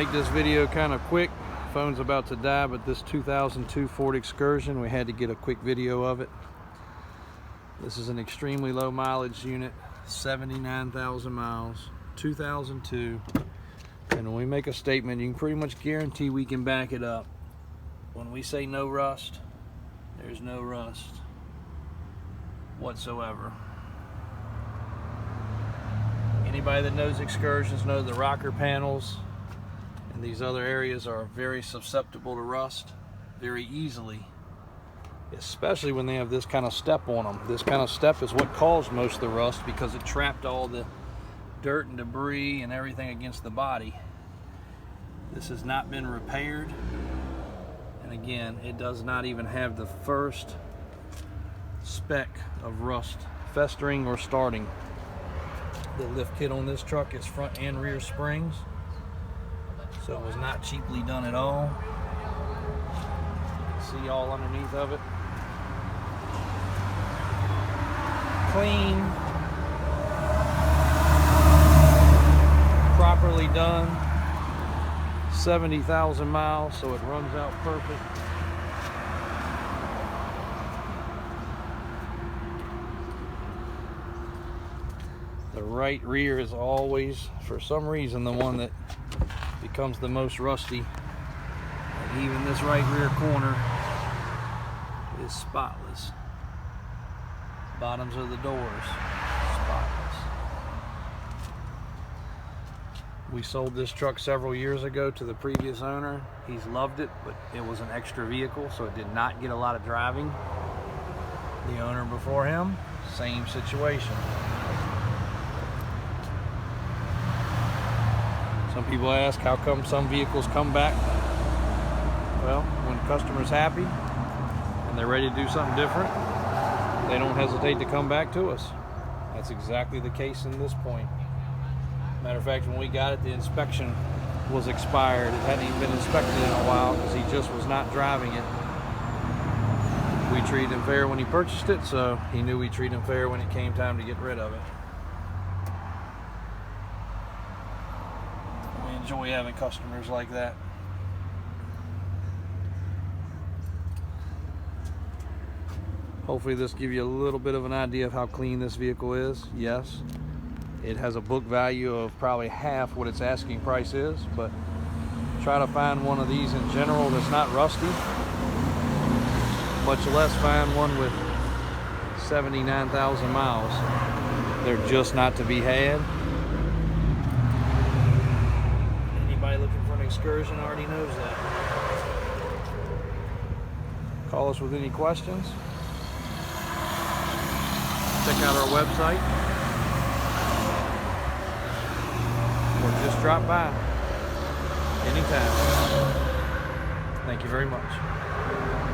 make this video kind of quick. Phone's about to die, but this 2002 Ford Excursion, we had to get a quick video of it. This is an extremely low mileage unit, 79,000 miles, 2002. And when we make a statement, you can pretty much guarantee we can back it up. When we say no rust, there's no rust whatsoever. Anybody that knows Excursions knows the rocker panels and these other areas are very susceptible to rust very easily, especially when they have this kind of step on them. This kind of step is what caused most of the rust because it trapped all the dirt and debris and everything against the body. This has not been repaired, and again, it does not even have the first speck of rust festering or starting. The lift kit on this truck is front and rear springs, so it was not cheaply done at all. You can see all underneath of it. Clean, properly done. 70,000 miles, so it runs out perfect. The right rear is always, for some reason, the one that becomes the most rusty. And even this right rear corner is spotless. Bottoms of the doors, spotless. We sold this truck several years ago to the previous owner. He's loved it, but it was an extra vehicle, so it did not get a lot of driving. The owner before him, same situation. Some people ask, how come some vehicles come back? Well, when the customer's happy and they're ready to do something different, they don't hesitate to come back to us. That's exactly the case in this point. Matter of fact, when we got it, the inspection was expired. It hadn't even been inspected in a while because he just was not driving it. We treated him fair when he purchased it, so he knew we'd treat him fair when it came time to get rid of it. We enjoy having customers like that. Hopefully this gives you a little bit of an idea of how clean this vehicle is. Yes, it has a book value of probably half what its asking price is, but try to find one of these in general that's not rusty, much less find one with 79,000 miles. They're just not to be had. Anybody looking for an Excursion already knows that. Call us with any questions. Check out our website, or just drop by anytime. Thank you very much.